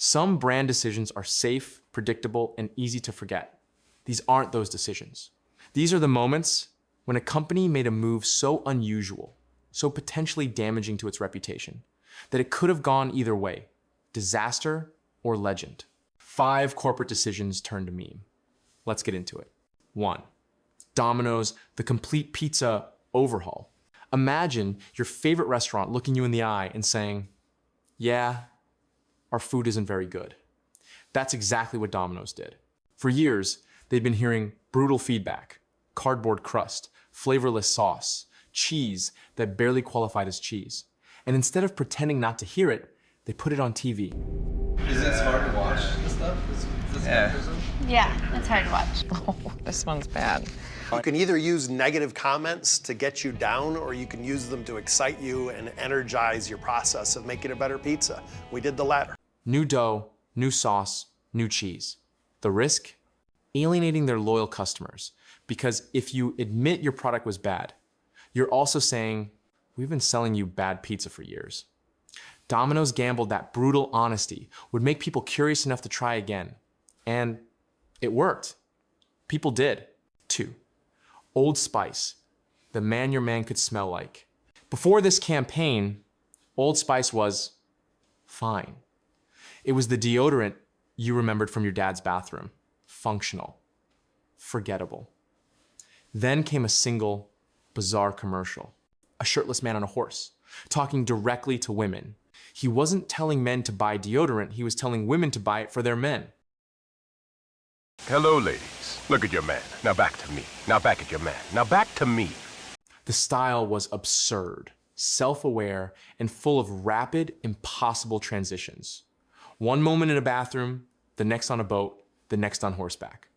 Some brand decisions are safe, predictable, and easy to forget. These aren't those decisions. These are the moments when a company made a move so unusual, so potentially damaging to its reputation, that it could have gone either way, disaster or legend. 5 corporate decisions turned a meme. Let's get into it. 1. Domino's, the complete pizza overhaul. Imagine your favorite restaurant looking you in the eye and saying, yeah, our food isn't very good. That's exactly what Domino's did. For years, they'd been hearing brutal feedback, cardboard crust, flavorless sauce, cheese that barely qualified as cheese. And instead of pretending not to hear it, they put it on TV. Is it hard to watch this stuff? Yeah, it's hard to watch. Oh, this one's bad. You can either use negative comments to get you down, or you can use them to excite you and energize your process of making a better pizza. We did the latter. New dough, new sauce, new cheese. The risk? Alienating their loyal customers. Because if you admit your product was bad, you're also saying, we've been selling you bad pizza for years. Domino's gambled that brutal honesty would make people curious enough to try again. And it worked. People did. 2. Old Spice, the man your man could smell like. Before this campaign, Old Spice was fine. It was the deodorant you remembered from your dad's bathroom. Functional. Forgettable. Then came a single, bizarre commercial. A shirtless man on a horse, talking directly to women. He wasn't telling men to buy deodorant, he was telling women to buy it for their men. Hello, ladies. Look at your man. Now back to me. Now back at your man. Now back to me. The style was absurd, self-aware, and full of rapid, impossible transitions. One moment in a bathroom, the next on a boat, the next on horseback.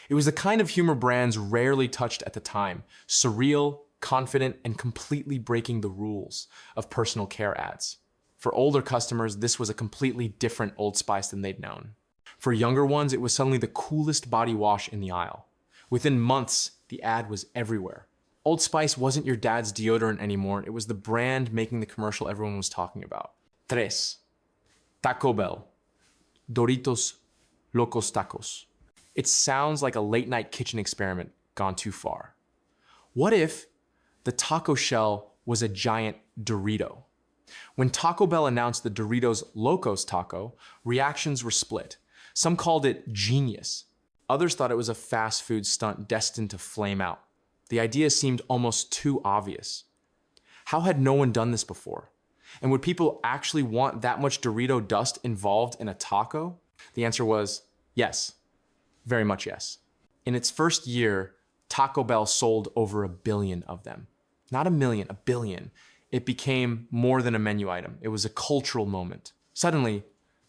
It was the kind of humor brands rarely touched at the time, surreal, confident, and completely breaking the rules of personal care ads. For older customers, this was a completely different Old Spice than they'd known. For younger ones, it was suddenly the coolest body wash in the aisle. Within months, the ad was everywhere. Old Spice wasn't your dad's deodorant anymore, it was the brand making the commercial everyone was talking about. 3. Taco Bell. Doritos Locos Tacos. It sounds like a late-night kitchen experiment gone too far. What if the taco shell was a giant Dorito? When Taco Bell announced the Doritos Locos Taco, reactions were split. Some called it genius. Others thought it was a fast food stunt destined to flame out. The idea seemed almost too obvious. How had no one done this before? And would people actually want that much Dorito dust involved in a taco? The answer was yes. Very much yes. In its first year, Taco Bell sold over 1 billion of them. Not 1 million, 1 billion. It became more than a menu item. It was a cultural moment. Suddenly,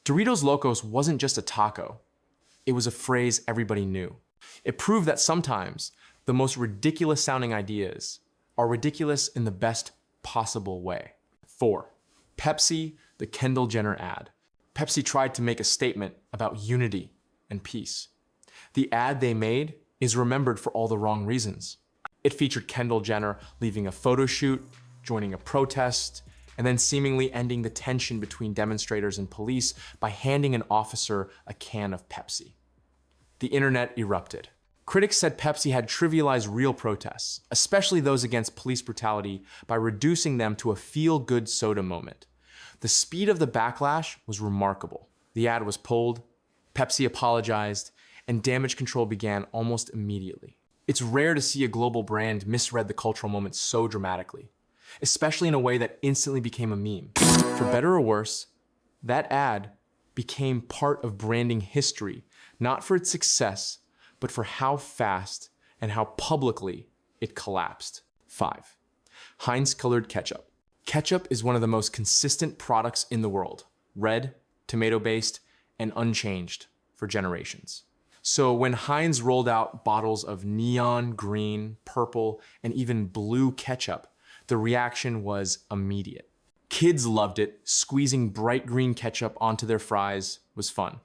Doritos Locos wasn't just a taco. It was a phrase everybody knew. It proved that sometimes the most ridiculous sounding ideas are ridiculous in the best possible way. 4. Pepsi, the Kendall Jenner ad. Pepsi tried to make a statement about unity and peace. The ad they made is remembered for all the wrong reasons. It featured Kendall Jenner leaving a photo shoot, joining a protest, and then seemingly ending the tension between demonstrators and police by handing an officer a can of Pepsi. The internet erupted. Critics said Pepsi had trivialized real protests, especially those against police brutality, by reducing them to a feel-good soda moment. The speed of the backlash was remarkable. The ad was pulled, Pepsi apologized, and damage control began almost immediately. It's rare to see a global brand misread the cultural moment so dramatically, especially in a way that instantly became a meme. For better or worse, that ad became part of branding history, not for its success, but for how fast and how publicly it collapsed. 5. Heinz colored ketchup. Ketchup is one of the most consistent products in the world. Red, tomato-based, and unchanged for generations. So when Heinz rolled out bottles of neon green, purple, and even blue ketchup, the reaction was immediate. Kids loved it. Squeezing bright green ketchup onto their fries was fun.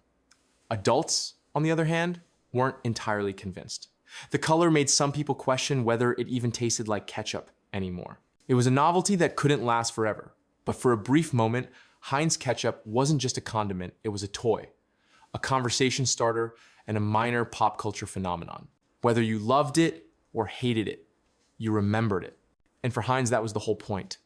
Adults, on the other hand, weren't entirely convinced. The color made some people question whether it even tasted like ketchup anymore. It was a novelty that couldn't last forever, but for a brief moment, Heinz ketchup wasn't just a condiment, it was a toy, a conversation starter, and a minor pop culture phenomenon. Whether you loved it or hated it, you remembered it. And for Heinz, that was the whole point.